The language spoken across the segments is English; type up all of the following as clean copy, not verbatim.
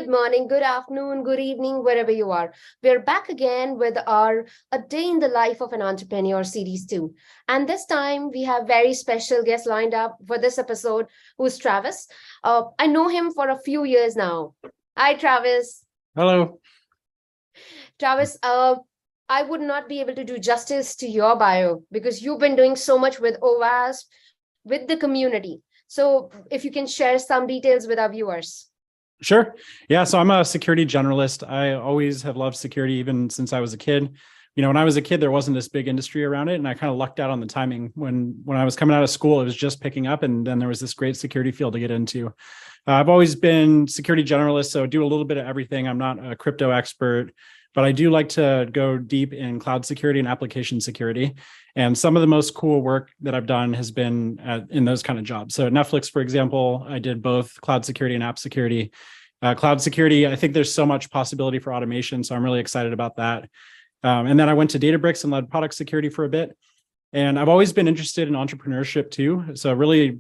morning, good afternoon, good evening, wherever you are. We're back again with our A Day in the Life of an Entrepreneur Series 2. And this time we have very special guest lined up for this episode, who's Travis. I know him for a few years now. Hi, Travis. Hello. Travis, I would not be able to do justice to your bio because you've been doing so much with OWASP, with the community. So if you can share some details with our viewers. Sure. Yeah. So I'm a security generalist. I always have loved security, even since I was a kid. When I was a kid, there wasn't this big industry around it. And I kind of lucked out on the timing. When I was coming out of school, it was just picking up. And then there was this great security field to get into. I've always been security generalist, so do a little bit of everything. I'm not a crypto expert, but I do like to go deep in cloud security and application security. And some of the most cool work that I've done has been in those kind of jobs. So at Netflix, for example, I did both cloud security and app security. Cloud security, I think there's so much possibility for automation, so I'm really excited about that. And then I went to Databricks and led product security for a bit. And I've always been interested in entrepreneurship too. So really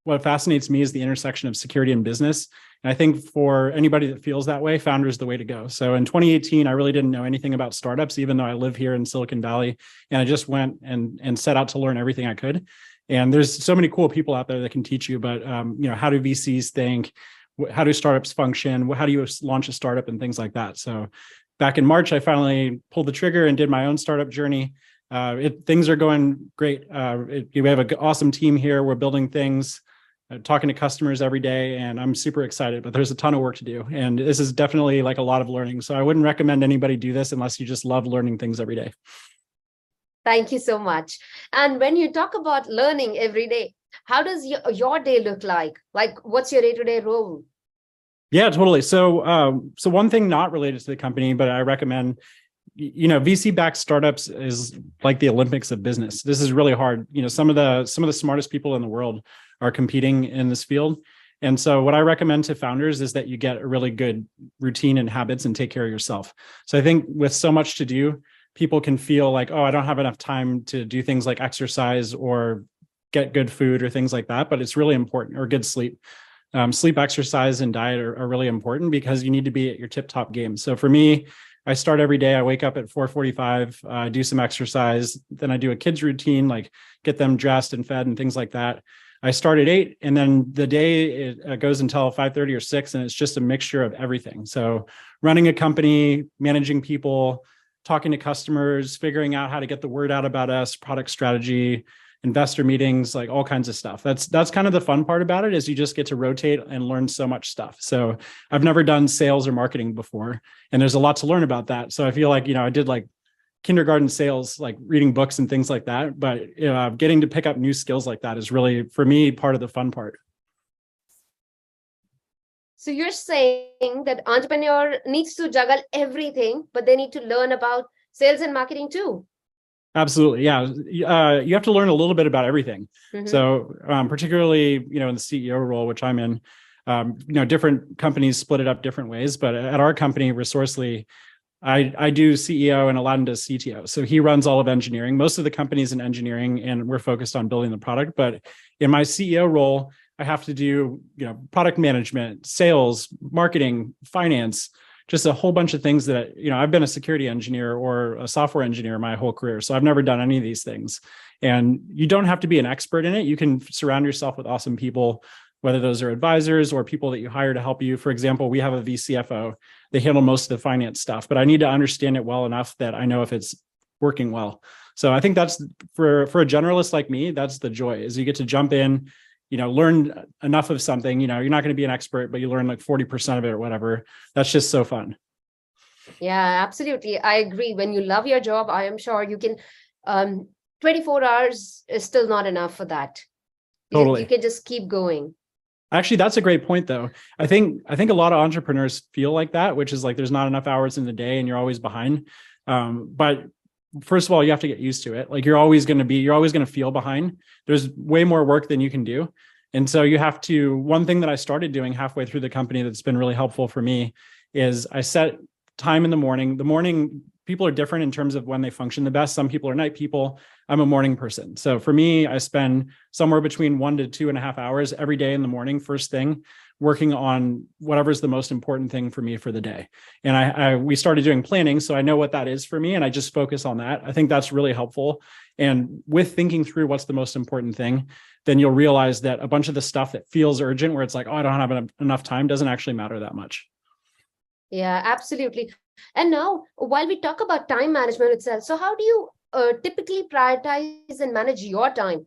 what fascinates me is the intersection of security and business. And I think for anybody that feels that way, Founder is the way to go. So in 2018, I really didn't know anything about startups, even though I live here in Silicon Valley. And I just went and set out to learn everything I could. And there's so many cool people out there that can teach you, but how do VCs think? How do startups function? How do you launch a startup and things like that? So back in March, I finally pulled the trigger and did my own startup journey. Things are going great. We have an awesome team here. We're building things, talking to customers every day, and I'm super excited, but there's a ton of work to do. And this is definitely like a lot of learning. So I wouldn't recommend anybody do this unless you just love learning things every day. Thank you so much. And when you talk about learning every day, how does your day look like? Like, what's your day-to-day role? Yeah, totally. So one thing not related to the company, but I recommend, VC-backed startups is like the Olympics of business. This is really hard. Some of the smartest people in the world are competing in this field. And so what I recommend to founders is that you get a really good routine and habits and take care of yourself. So I think with so much to do, people can feel like, oh, I don't have enough time to do things like exercise or get good food or things like that, but it's really important, or good sleep. Sleep, exercise, and diet are really important because you need to be at your tip-top game. So for me, I start every day. I wake up at 4:45, do some exercise, then I do a kids routine, like get them dressed and fed and things like that. I start at 8, and then the day it goes until 5:30 or 6, and it's just a mixture of everything. So running a company, managing people, talking to customers, figuring out how to get the word out about us, product strategy, investor meetings, like all kinds of stuff. That's kind of the fun part about it, is you just get to rotate and learn so much stuff. So I've never done sales or marketing before, and there's a lot to learn about that. So I feel like, I did like kindergarten sales, like reading books and things like that. But getting to pick up new skills like that is really, for me, part of the fun part. So you're saying that entrepreneur needs to juggle everything, but they need to learn about sales and marketing too. Absolutely. Yeah. You have to learn a little bit about everything. Mm-hmm. So particularly, in the CEO role, which I'm in, different companies split it up different ways. But at our company, Resourcely, I do CEO and Aladdin does CTO. So he runs all of engineering. Most of the company's in engineering, and we're focused on building the product. But in my CEO role, I have to do, product management, sales, marketing, finance, just a whole bunch of things that, I've been a security engineer or a software engineer my whole career. So I've never done any of these things. And you don't have to be an expert in it. You can surround yourself with awesome people, whether those are advisors or people that you hire to help you. For example, we have a VCFO. They handle most of the finance stuff, but I need to understand it well enough that I know if it's working well. So I think that's for a generalist like me, that's the joy, is you get to jump in, learn enough of something. You're not going to be an expert, but you learn like 40% of it or whatever. That's just so fun. Yeah, absolutely. I agree. When you love your job, I am sure you can, 24 hours is still not enough for that. Totally. You can just keep going. Actually, that's a great point, though. I think a lot of entrepreneurs feel like that, which is like there's not enough hours in the day and you're always behind. But first of all, you have to get used to it. Like you're always going to feel behind. There's way more work than you can do. And so you have to, one thing that I started doing halfway through the company that's been really helpful for me is I set time in the morning. The morning people are different in terms of when they function the best. Some people are night people. I'm a morning person. So for me, I spend somewhere between 1 to 2.5 hours every day in the morning, first thing, working on whatever's the most important thing for me for the day. And we started doing planning, so I know what that is for me, and I just focus on that. I think that's really helpful. And with thinking through what's the most important thing, then you'll realize that a bunch of the stuff that feels urgent, where it's like, oh, I don't have enough time, doesn't actually matter that much. Yeah, absolutely. And now, while we talk about time management itself, so how do you typically prioritize and manage your time?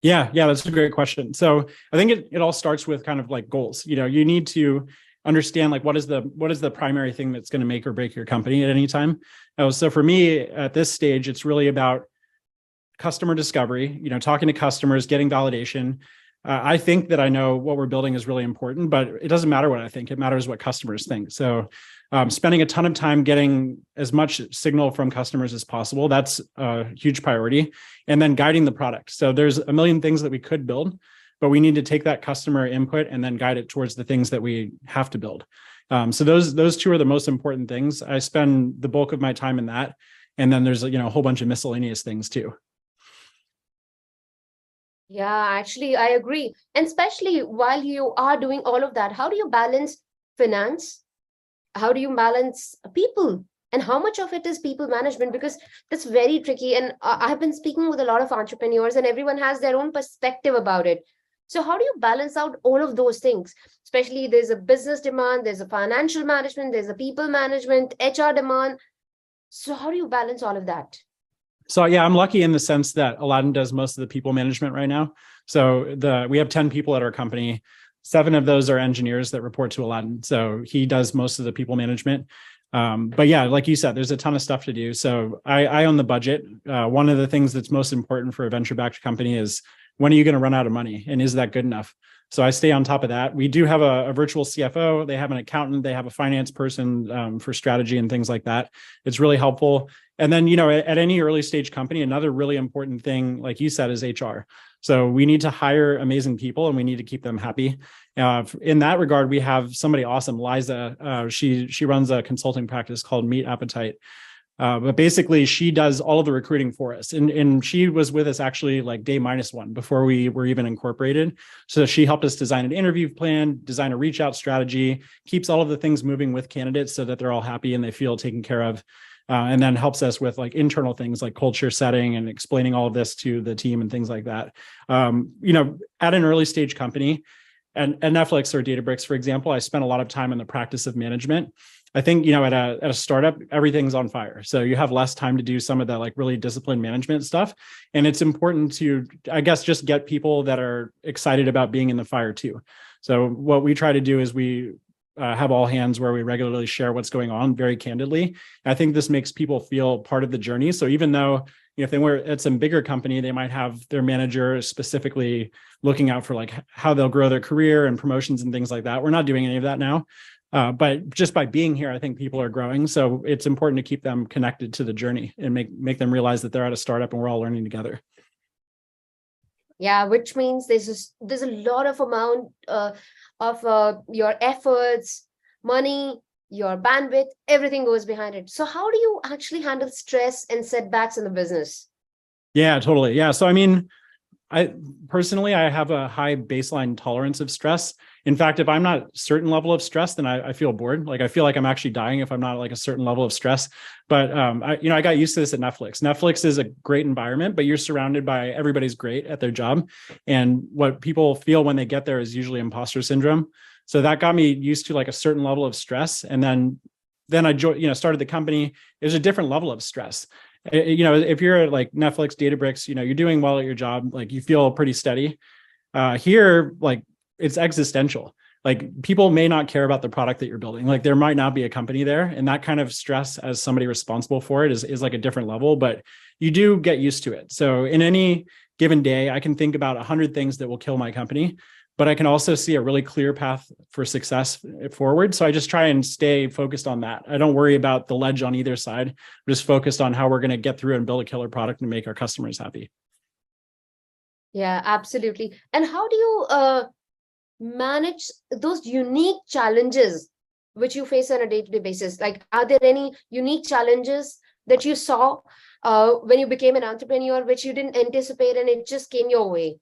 Yeah, that's a great question. So I think it all starts with kind of like goals. You need to understand like what is the primary thing that's going to make or break your company at any time. So for me at this stage, it's really about customer discovery, talking to customers, getting validation. I think that I know what we're building is really important, but it doesn't matter what I think. It matters what customers think. So spending a ton of time getting as much signal from customers as possible, that's a huge priority. And then guiding the product. So there's a million things that we could build, but we need to take that customer input and then guide it towards the things that we have to build. So those two are the most important things. I spend the bulk of my time in that. And then there's a whole bunch of miscellaneous things too. Yeah, actually, I agree. And especially while you are doing all of that, how do you balance finance? How do you balance people? And how much of it is people management? Because that's very tricky. And I've been speaking with a lot of entrepreneurs, and everyone has their own perspective about it. So, how do you balance out all of those things? Especially there's a business demand, there's a financial management, there's a people management, HR demand. So, how do you balance all of that? So yeah, I'm lucky in the sense that Aladdin does most of the people management right now. So we have 10 people at our company. 7 of those are engineers that report to Aladdin. So he does most of the people management. But yeah, like you said, there's a ton of stuff to do. So I own the budget. One of the things that's most important for a venture-backed company is, when are you going to run out of money? And is that good enough? So I stay on top of that. We do have a virtual CFO. They have an accountant. They have a finance person for strategy and things like that. It's really helpful. And then, at any early stage company, another really important thing, like you said, is HR. So we need to hire amazing people and we need to keep them happy. In that regard, we have somebody awesome, Liza. She runs a consulting practice called Meet Appetite. But basically, she does all of the recruiting for us. And she was with us actually like day -1 before we were even incorporated. So she helped us design an interview plan, design a reach out strategy, keeps all of the things moving with candidates so that they're all happy and they feel taken care of. And then helps us with like internal things like culture setting and explaining all of this to the team and things like that. At an early stage company, and at Netflix or Databricks, for example, I spent a lot of time in the practice of management. I think, at a startup, everything's on fire. So you have less time to do some of the like really disciplined management stuff. And it's important to, I guess, just get people that are excited about being in the fire too. So what we try to do is we have all hands where we regularly share what's going on very candidly. I think this makes people feel part of the journey. So even though if they were at some bigger company, they might have their manager specifically looking out for like how they'll grow their career and promotions and things like that. We're not doing any of that now. But just by being here, I think people are growing. So it's important to keep them connected to the journey and make them realize that they're at a startup and we're all learning together. Yeah, which means there's a lot of amount of your efforts, money, your bandwidth, everything goes behind it. So how do you actually handle stress and setbacks in the business? Yeah, totally. Yeah. So, I mean, I personally, I have a high baseline tolerance of stress. In fact, if I'm not a certain level of stress, then I feel bored. Like I feel like I'm actually dying if I'm not like a certain level of stress. But I got used to this at Netflix. Netflix is a great environment, but you're surrounded by everybody's great at their job. And what people feel when they get there is usually imposter syndrome. So that got me used to like a certain level of stress. And then I started the company. It was a different level of stress. If you're at like Netflix, Databricks, you're doing well at your job, like you feel pretty steady. Here, like it's existential. Like people may not care about the product that you're building. Like there might not be a company there, and that kind of stress as somebody responsible for it is like a different level, but you do get used to it. So in any given day, I can think about 100 things that will kill my company, but I can also see a really clear path for success forward. So I just try and stay focused on that. I don't worry about the ledge on either side. I'm just focused on how we're going to get through and build a killer product and make our customers happy. Yeah, absolutely. And how do you manage those unique challenges which you face on a day-to-day basis? Like, are there any unique challenges that you saw when you became an entrepreneur, which you didn't anticipate and it just came your way?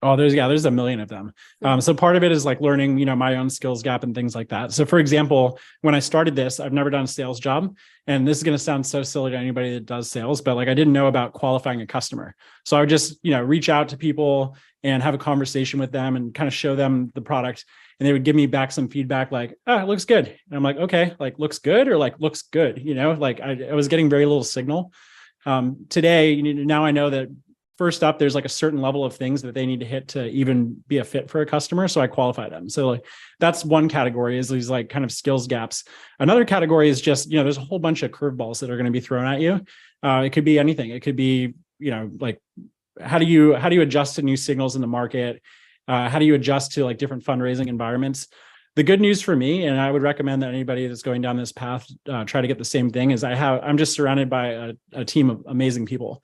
Oh, there's a million of them. So part of it is like learning, my own skills gap and things like that. So for example, when I started this, I've never done a sales job. And this is going to sound so silly to anybody that does sales, but like I didn't know about qualifying a customer. So I would just, reach out to people and have a conversation with them and kind of show them the product. And they would give me back some feedback like, oh, it looks good. And I'm like, okay, like looks good or like looks good. Like I was getting very little signal. Today, now I know that first up, there's like a certain level of things that they need to hit to even be a fit for a customer. So I qualify them. So like that's one category, is these like kind of skills gaps. Another category is just, there's a whole bunch of curveballs that are going to be thrown at you. It could be anything. It could be, like how do you adjust to new signals in the market? How do you adjust to like different fundraising environments? The good news for me, and I would recommend that anybody that's going down this path try to get the same thing, is I'm just surrounded by a team of amazing people.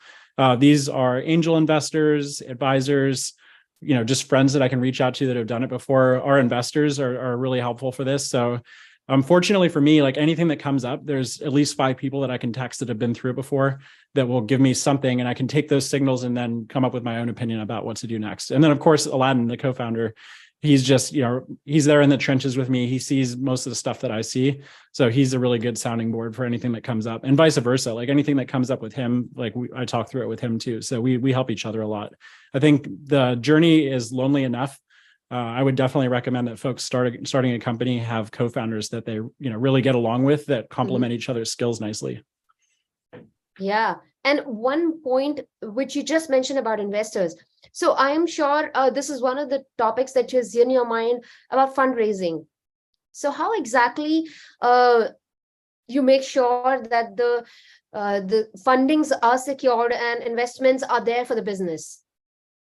These are angel investors, advisors, just friends that I can reach out to that have done it before. Our investors are really helpful for this. So fortunately for me, like anything that comes up, there's at least 5 people that I can text that have been through it before that will give me something, and I can take those signals and then come up with my own opinion about what to do next. And then of course, Aladdin, the co-founder, he's just, he's there in the trenches with me. He sees most of the stuff that I see. So he's a really good sounding board for anything that comes up, and vice versa. Like anything that comes up with him, like I talk through it with him too. So we help each other a lot. I think the journey is lonely enough. I would definitely recommend that folks starting a company have co-founders that they, really get along with, that complement each other's skills nicely. Yeah. And one point which you just mentioned about investors. So I am sure this is one of the topics that is in your mind about fundraising. So how exactly you make sure that the fundings are secured and investments are there for the business?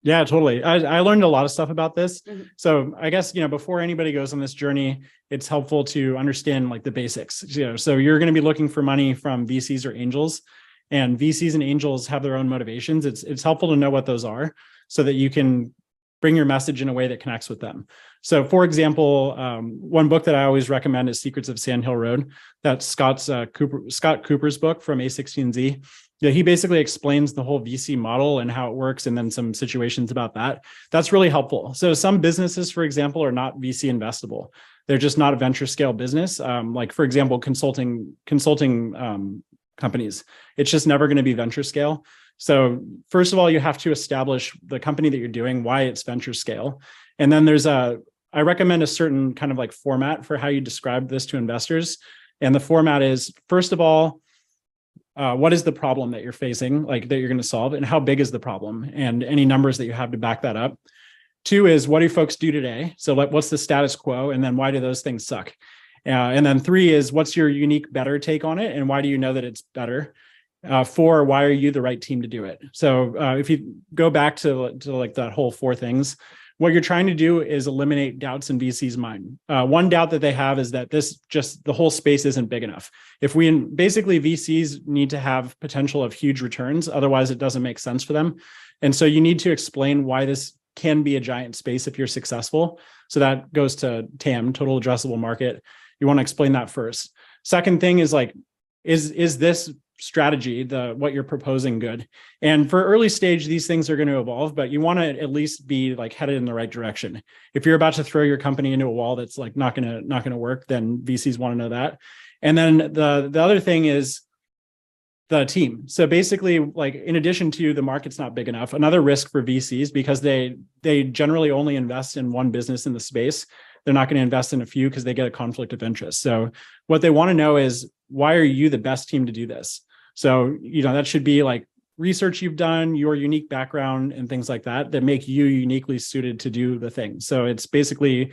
Yeah, totally. I learned a lot of stuff about this. So I guess, before anybody goes on this journey, it's helpful to understand like the basics. So you're going to be looking for money from VCs or angels, and VCs and angels have their own motivations. It's helpful to know what those are so that you can bring your message in a way that connects with them. So for example, one book that I always recommend is Secrets of Sand Hill Road. That's Scott Cooper's book from A16Z. Yeah, he basically explains the whole VC model and how it works, and then some situations about that. That's really helpful. So some businesses, for example, are not VC investable. They're just not a venture scale business. Like for example, consulting companies. It's just never going to be venture scale. So first of all, you have to establish the company that you're doing, why it's venture scale. And then I recommend a certain kind of like format for how you describe this to investors. And the format is, first of all, what is the problem that you're facing, like that you're going to solve, and how big is the problem, and any numbers that you have to back that up. 2 is, what do folks do today? So like, what's the status quo? And then why do those things suck? And then 3 is, what's your unique, better take on it? And why do you know that it's better? 4, why are you the right team to do it? So if you go back to like that whole 4 things, what you're trying to do is eliminate doubts in VC's mind. One doubt that they have is that the whole space isn't big enough. Basically VCs need to have potential of huge returns, otherwise it doesn't make sense for them. And so you need to explain why this can be a giant space if you're successful. So that goes to TAM, total addressable market. You want to explain that first. Second thing is like, is this strategy, what you're proposing, good? And for early stage, these things are going to evolve, but you want to at least be like headed in the right direction. If you're about to throw your company into a wall that's like not going to work, then VCs want to know that. And then the other thing is the team. So basically, like in addition to the market's not big enough, another risk for VCs, because they generally only invest in one business in the space. They're not going to invest in a few because they get a conflict of interest. So what they want to know is, why are you the best team to do this? So, that should be like research you've done, your unique background and things like that make you uniquely suited to do the thing. So it's basically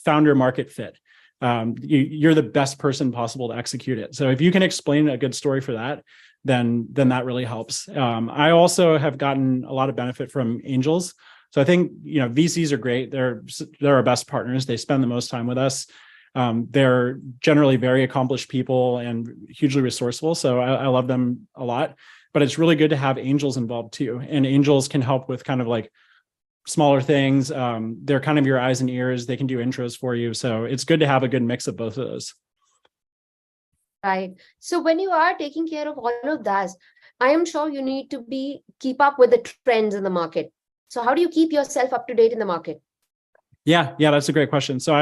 founder market fit. You're the best person possible to execute it. So if you can explain a good story for that, then that really helps. I also have gotten a lot of benefit from angels. So I think, VCs are great. They're our best partners. They spend the most time with us. They're generally very accomplished people and hugely resourceful. So I love them a lot, but it's really good to have angels involved too. And angels can help with kind of like smaller things. They're kind of your eyes and ears. They can do intros for you. So it's good to have a good mix of both of those. Right. So when you are taking care of all of that, I am sure you need to be keep up with the trends in the market. So how do you keep yourself up to date in the market? Yeah, that's a great question. So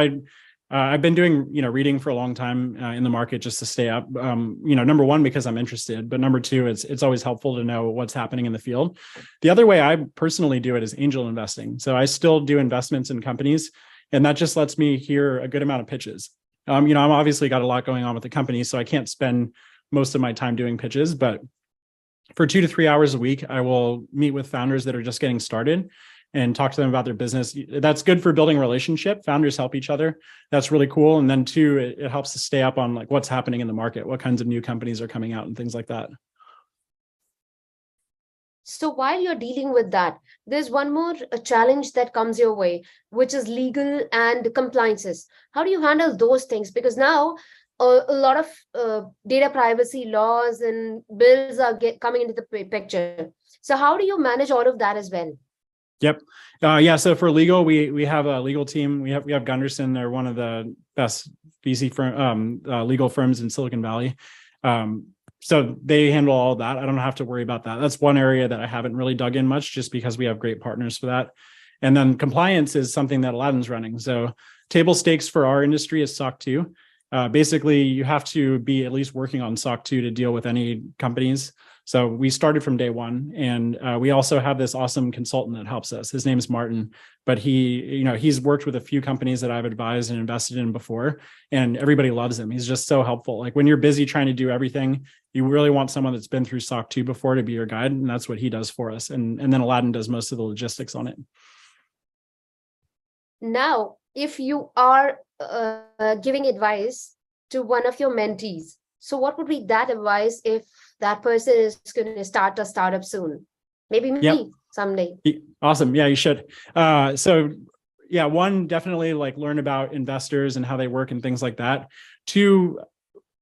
I've been doing reading for a long time in the market just to stay up. Number one because I'm interested, but number two, it's always helpful to know what's happening in the field. The other way I personally do it is angel investing. So I still do investments in companies, and that just lets me hear a good amount of pitches. I'm obviously got a lot going on with the company, so I can't spend most of my time doing pitches, but for 2 to 3 hours a week, I will meet with founders that are just getting started and talk to them about their business. That's good for building a relationship. Founders help each other. That's really cool. And then two, it helps to stay up on like what's happening in the market, what kinds of new companies are coming out and things like that. So while you're dealing with that, there's one more challenge that comes your way, which is legal and compliances. How do you handle those things? Because now a lot of data privacy laws and bills are coming into the picture. So how do you manage all of that as well? Yep. Yeah. So for legal, we have a legal team. We have Gunderson. They're one of the best VC firm legal firms in Silicon Valley. So they handle all of that. I don't have to worry about that. That's one area that I haven't really dug in much, just because we have great partners for that. And then compliance is something that Aladdin's running. So table stakes for our industry is SOC 2. Basically, you have to be at least working on SOC 2 to deal with any companies. So we started from day one, and we also have this awesome consultant that helps us. His name is Martin, but he's worked with a few companies that I've advised and invested in before, and everybody loves him. He's just so helpful. Like when you're busy trying to do everything, you really want someone that's been through SOC 2 before to be your guide, and that's what he does for us. And then Aladdin does most of the logistics on it. Now, if you are giving advice to one of your mentees, so what would be that advice if that person is going to start a startup soon? Maybe Yep. me someday. Awesome. Yeah, you should. So yeah, one, definitely like learn about investors and how they work and things like that. Two,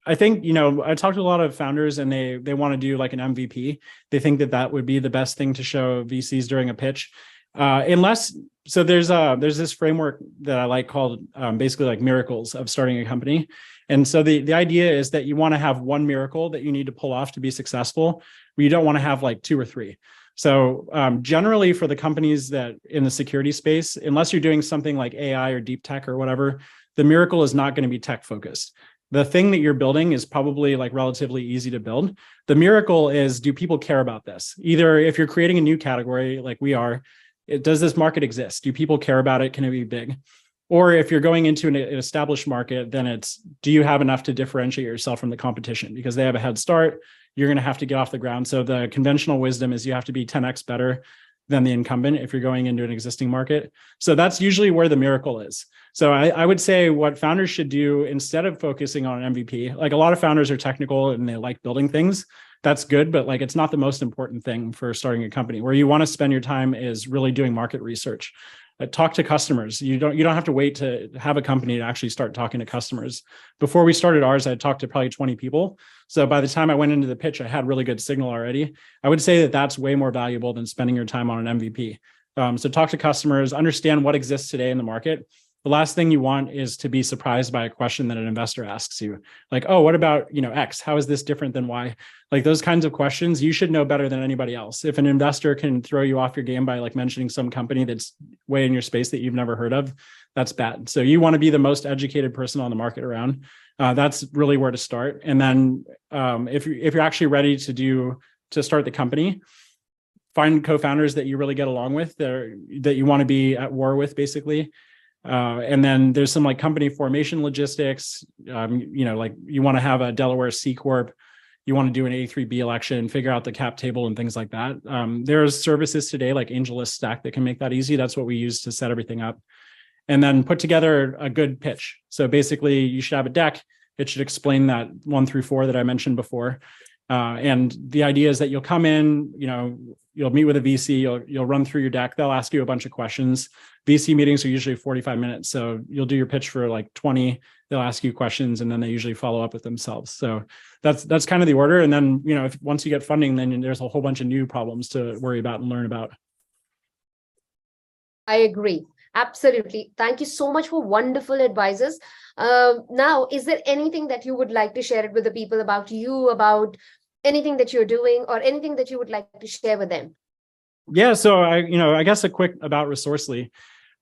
I think, I talked to a lot of founders and they want to do like an MVP. They think that would be the best thing to show VCs during a pitch. So there's this framework that I like called basically like miracles of starting a company. And so the idea is that you want to have one miracle that you need to pull off to be successful. You don't want to have like two or three. So generally for the companies that in the security space, unless you're doing something like AI or deep tech or whatever, the miracle is not going to be tech focused. The thing that you're building is probably like relatively easy to build. The miracle is, do people care about this? Either if you're creating a new category like we are, does this market exist? Do people care about it? Can it be big? Or if you're going into an established market, then it's, do you have enough to differentiate yourself from the competition? Because they have a head start, you're going to have to get off the ground. So the conventional wisdom is you have to be 10x better than the incumbent if you're going into an existing market. So that's usually where the miracle is. So I would say what founders should do instead of focusing on an MVP, like a lot of founders are technical and they like building things. That's good, but like it's not the most important thing for starting a company. Where you want to spend your time is really doing market research. Talk to customers. You don't have to wait to have a company to actually start talking to customers. Before we started ours, I talked to probably 20 people. So by the time I went into the pitch, I had really good signal already. I would say that that's way more valuable than spending your time on an MVP. So talk to customers, understand what exists today in the market. The last thing you want is to be surprised by a question that an investor asks you, like, oh, what about, X? How is this different than Y? Like those kinds of questions, you should know better than anybody else. If an investor can throw you off your game by like mentioning some company that's way in your space that you've never heard of, that's bad. So you want to be the most educated person on the market around. That's really where to start. And then if you're actually ready to start the company, find co-founders that you really get along with, that you want to be at war with, basically. And then there's some like company formation logistics. Like you want to have a Delaware C Corp. You want to do an A3B election, figure out the cap table and things like that. There's services today like AngelList Stack that can make that easy. That's what we use to set everything up. And then put together a good pitch. So basically you should have a deck. It should explain that 1 through 4 that I mentioned before. And the idea is that you'll come in, you'll meet with a VC, you'll run through your deck. They'll ask you a bunch of questions. VC meetings are usually 45 minutes. So you'll do your pitch for like 20, they'll ask you questions and then they usually follow up with themselves. So that's kind of the order. And then, if once you get funding, then there's a whole bunch of new problems to worry about and learn about. I agree. Absolutely. Thank you so much for wonderful advices. Now, is there anything that you would like to share it with the people about you, about anything that you're doing, or anything that you would like to share with them? Yeah, so I guess a quick about Resourcely.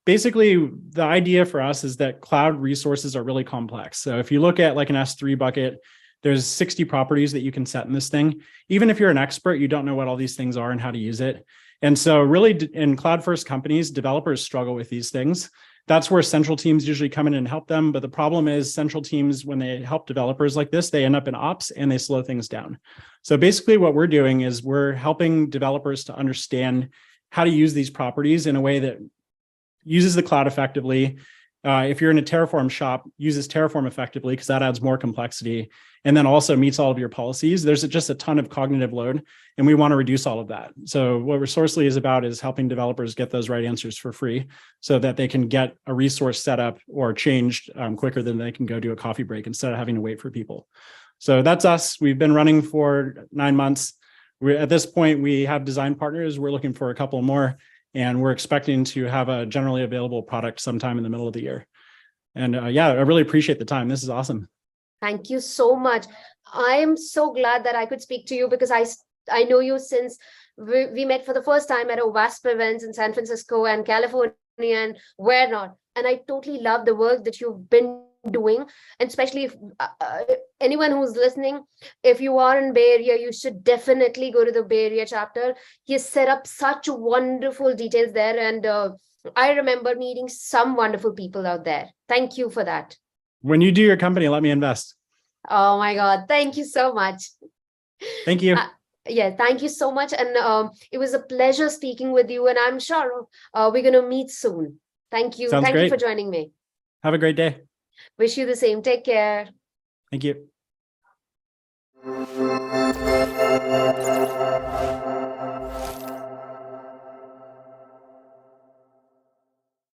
Basically, the idea for us is that cloud resources are really complex. So if you look at like an S3 bucket, there's 60 properties that you can set in this thing. Even if you're an expert, you don't know what all these things are and how to use it. And so really in cloud first companies, developers struggle with these things. That's where central teams usually come in and help them. But the problem is central teams, when they help developers like this, they end up in ops and they slow things down. So basically what we're doing is we're helping developers to understand how to use these properties in a way that uses the cloud effectively. If you're in a Terraform shop, uses Terraform effectively because that adds more complexity and then also meets all of your policies. There's just a ton of cognitive load and we want to reduce all of that. So what Resourcely is about is helping developers get those right answers for free so that they can get a resource set up or changed quicker than they can go do a coffee break instead of having to wait for people. So that's us. We've been running for 9 months. At this point, we have design partners. We're looking for a couple more. And we're expecting to have a generally available product sometime in the middle of the year. And yeah, I really appreciate the time. This is awesome. Thank you so much. I am so glad that I could speak to you because I know you since we met for the first time at a WASP events in San Francisco and California and where not. And I totally love the work that you've been doing, and especially if anyone who's listening, if you are in Bay Area, you should definitely go to the Bay Area chapter. He has set up such wonderful details there, and I remember meeting some wonderful people out there. Thank you for that. When you do your company, let me invest. Oh my God, thank you so much. Thank you. Yeah, thank you so much, and it was a pleasure speaking with you, and I'm sure we're going to meet soon. Thank you. Sounds Thank great. you for joining me. Have a great day. Wish you the same. Take care. Thank you.